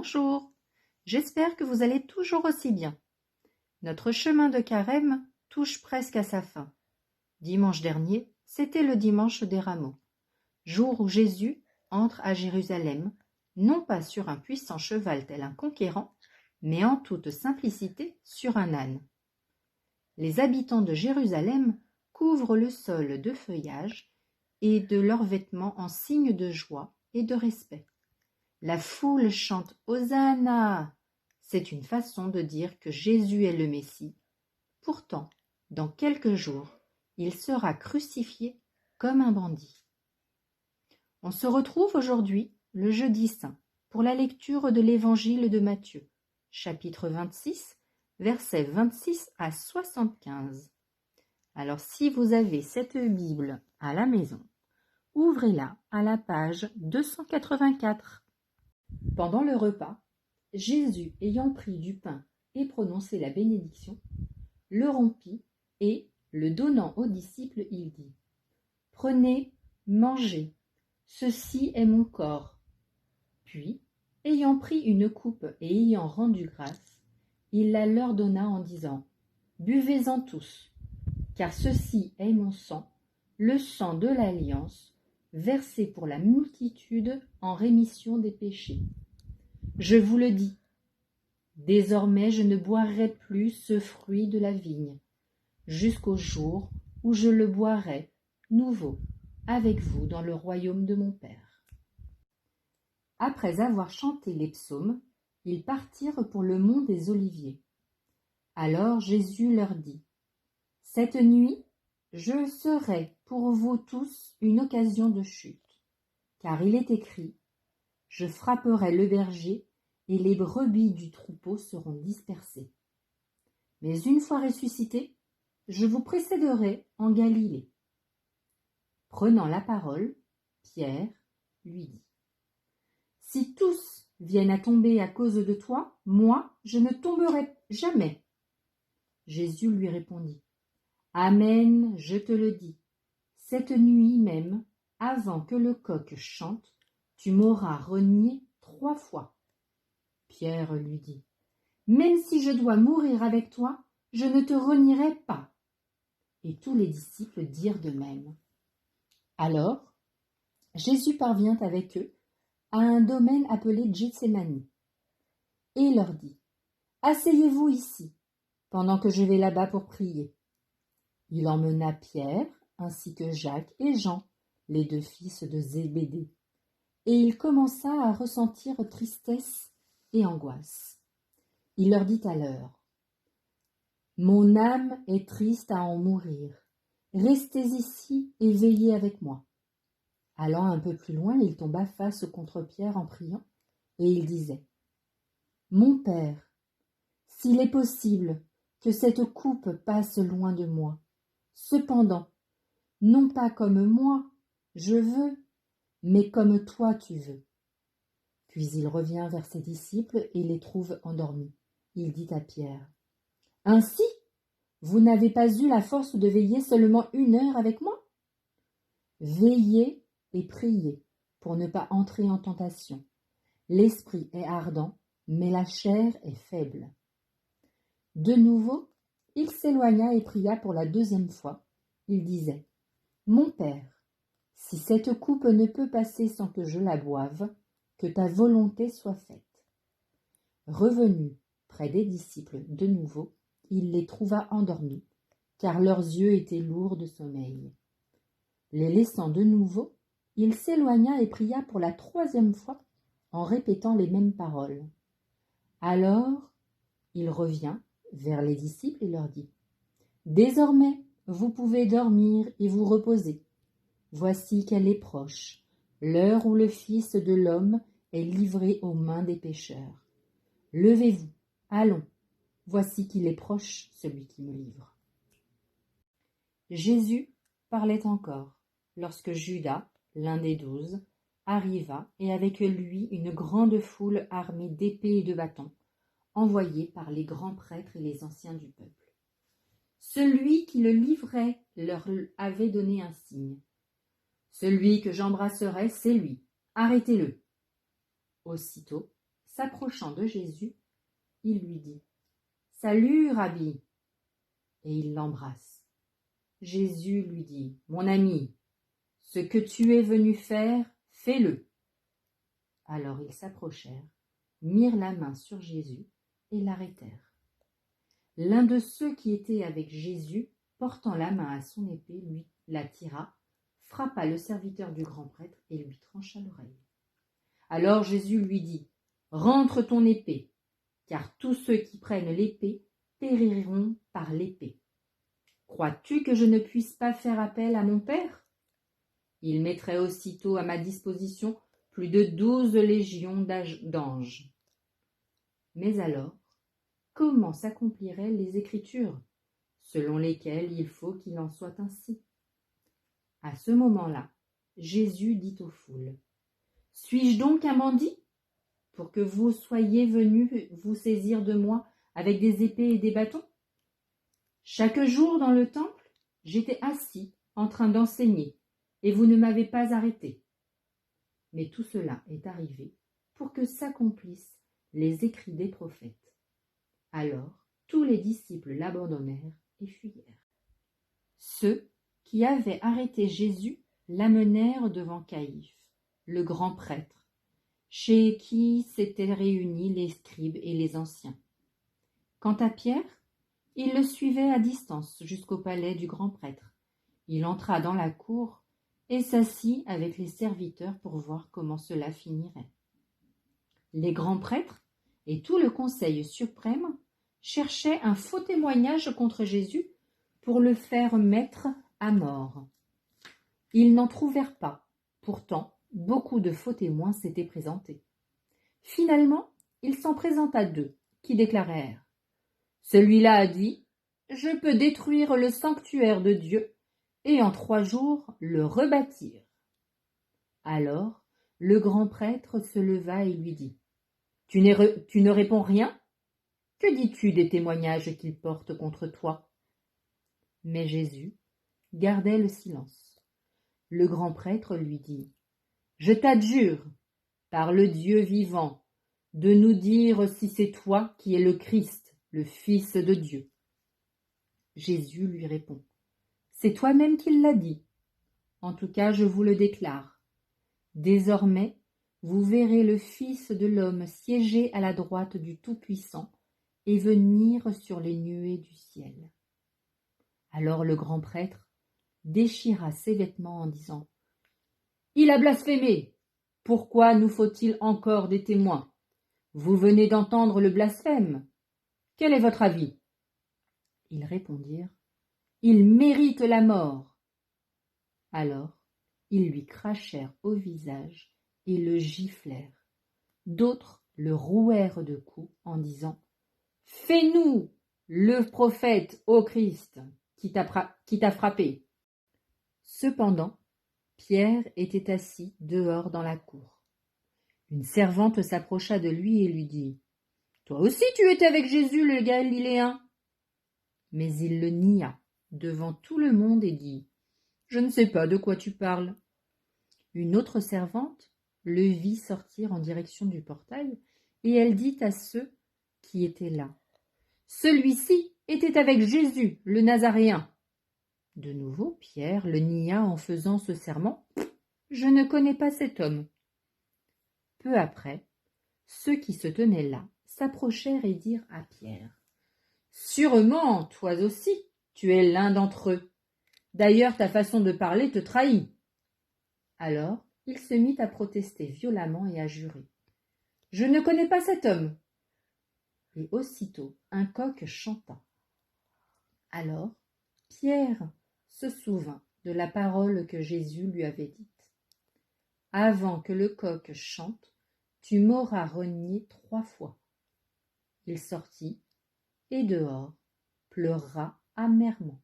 Bonjour, j'espère que vous allez toujours aussi bien. Notre chemin de Carême touche presque à sa fin. Dimanche dernier, c'était le dimanche des Rameaux, jour où Jésus entre à Jérusalem, non pas sur un puissant cheval tel un conquérant, mais en toute simplicité sur un âne. Les habitants de Jérusalem couvrent le sol de feuillage et de leurs vêtements en signe de joie et de respect. La foule chante « Hosanna !» C'est une façon de dire que Jésus est le Messie. Pourtant, dans quelques jours, il sera crucifié comme un bandit. On se retrouve aujourd'hui, le jeudi saint, pour la lecture de l'évangile de Matthieu, chapitre 26, versets 26 à 75. Alors si vous avez cette Bible à la maison, ouvrez-la à la page 284. Pendant le repas, Jésus, ayant pris du pain et prononcé la bénédiction, le rompit et, le donnant aux disciples, il dit : « Prenez, mangez, ceci est mon corps. » Puis, ayant pris une coupe et ayant rendu grâce, il la leur donna en disant : « Buvez-en tous, car ceci est mon sang, le sang de l'alliance, versé pour la multitude en rémission des péchés. Je vous le dis, désormais je ne boirai plus ce fruit de la vigne, jusqu'au jour où je le boirai nouveau avec vous dans le royaume de mon Père. » Après avoir chanté les psaumes, ils partirent pour le mont des Oliviers. Alors Jésus leur dit : « Cette nuit, je serai pour vous tous une occasion de chute, car il est écrit : je frapperai le berger et les brebis du troupeau seront dispersées. Mais une fois ressuscité, je vous précéderai en Galilée. » Prenant la parole, Pierre lui dit : « Si tous viennent à tomber à cause de toi, moi, je ne tomberai jamais. » Jésus lui répondit : « Amen, je te le dis, cette nuit même, avant que le coq chante, tu m'auras renié 3 fois. » Pierre lui dit : « Même si je dois mourir avec toi, je ne te renierai pas. » Et tous les disciples dirent de même. Alors, Jésus parvient avec eux à un domaine appelé Gethsémani, et leur dit : « Asseyez-vous ici, pendant que je vais là-bas pour prier. » Il emmena Pierre, ainsi que Jacques et Jean, les 2 fils de Zébédée, et il commença à ressentir tristesse et angoisse. Il leur dit alors : « Mon âme est triste à en mourir. Restez ici et veillez avec moi. » Allant un peu plus loin, il tomba face contre Pierre en priant, et il disait : « Mon Père, s'il est possible que cette coupe passe loin de moi, cependant, non pas comme moi, je veux, mais comme toi tu veux. » Puis il revient vers ses disciples et les trouve endormis. Il dit à Pierre : « Ainsi, vous n'avez pas eu la force de veiller seulement 1 heure avec moi ? Veillez et priez pour ne pas entrer en tentation. L'esprit est ardent, mais la chair est faible. » De nouveau, il s'éloigna et pria pour la 2e fois. Il disait : « Mon Père, si cette coupe ne peut passer sans que je la boive, que ta volonté soit faite. » Revenu près des disciples de nouveau, il les trouva endormis, car leurs yeux étaient lourds de sommeil. Les laissant de nouveau, il s'éloigna et pria pour la 3e fois, en répétant les mêmes paroles. Alors, il revint vers les disciples et leur dit : « Désormais, vous pouvez dormir et vous reposer. Voici qu'elle est proche, l'heure où le Fils de l'homme est livré aux mains des pécheurs. Levez-vous, allons, voici qu'il est proche, celui qui me livre. » Jésus parlait encore, lorsque Judas, l'un des 12, arriva, et avec lui une grande foule armée d'épées et de bâtons, envoyés par les grands prêtres et les anciens du peuple. Celui qui le livrait leur avait donné un signe. « Celui que j'embrasserai, c'est lui. Arrêtez-le. » Aussitôt, s'approchant de Jésus, il lui dit « Salut, Rabbi !» et il l'embrasse. Jésus lui dit « Mon ami, ce que tu es venu faire, fais-le. » Alors ils s'approchèrent, mirent la main sur Jésus et l'arrêtèrent. L'un de ceux qui étaient avec Jésus, portant la main à son épée, lui la tira, frappa le serviteur du grand prêtre et lui trancha l'oreille. Alors Jésus lui dit « Rentre ton épée, car tous ceux qui prennent l'épée périront par l'épée. Crois-tu que je ne puisse pas faire appel à mon Père? Il mettrait aussitôt à ma disposition plus de 12 légions d'anges. Mais alors, comment s'accompliraient les Écritures, selon lesquelles il faut qu'il en soit ainsi? » À ce moment-là, Jésus dit aux foules, « Suis-je donc un bandit, pour que vous soyez venus vous saisir de moi avec des épées et des bâtons? Chaque jour dans le temple, j'étais assis en train d'enseigner, et vous ne m'avez pas arrêté. Mais tout cela est arrivé pour que s'accomplissent les écrits des prophètes. » Alors tous les disciples l'abandonnèrent et fuyèrent. Ceux qui avaient arrêté Jésus l'amenèrent devant Caïphe, le grand prêtre, chez qui s'étaient réunis les scribes et les anciens. Quant à Pierre, il le suivait à distance jusqu'au palais du grand prêtre. Il entra dans la cour et s'assit avec les serviteurs pour voir comment cela finirait. Les grands prêtres et tout le conseil suprême cherchaient un faux témoignage contre Jésus pour le faire mettre à mort. Ils n'en trouvèrent pas. Pourtant, beaucoup de faux témoins s'étaient présentés. Finalement, il s'en présenta 2 qui déclarèrent « Celui-là a dit « Je peux détruire le sanctuaire de Dieu et en 3 jours le rebâtir. » Alors, le grand prêtre se leva et lui dit « Tu ne réponds rien? Que dis-tu des témoignages qu'ils portent contre toi ?» Mais Jésus gardait le silence. Le grand prêtre lui dit « Je t'adjure, par le Dieu vivant, de nous dire si c'est toi qui es le Christ, le Fils de Dieu. » Jésus lui répond « C'est toi-même qui l'as dit. En tout cas, je vous le déclare. Désormais, vous verrez le Fils de l'homme siéger à la droite du Tout-Puissant et venir sur les nuées du ciel. » Alors le grand prêtre déchira ses vêtements en disant « Il a blasphémé! Pourquoi nous faut-il encore des témoins? Vous venez d'entendre le blasphème. Quel est votre avis? » Ils répondirent « Il mérite la mort. » Alors ils lui crachèrent au visage et le giflèrent. D'autres le rouèrent de coups en disant « Fais-nous le prophète, ô Christ, qui t'a frappé. » Cependant, Pierre était assis dehors dans la cour. Une servante s'approcha de lui et lui dit « Toi aussi tu étais avec Jésus le Galiléen. » Mais il le nia devant tout le monde et dit « Je ne sais pas de quoi tu parles. » Une autre servante le vit sortir en direction du portail et elle dit à ceux qui étaient là « Celui-ci était avec Jésus le Nazaréen. » De nouveau, Pierre le nia en faisant ce serment « Je ne connais pas cet homme. » Peu après, ceux qui se tenaient là s'approchèrent et dirent à Pierre « Sûrement, toi aussi, tu es l'un d'entre eux. D'ailleurs, ta façon de parler te trahit. » Alors, il se mit à protester violemment et à jurer « Je ne connais pas cet homme. » Et aussitôt, un coq chanta. Alors, Pierre se souvint de la parole que Jésus lui avait dite. « Avant que le coq chante, tu m'auras renié 3 fois. » Il sortit et dehors pleura amèrement.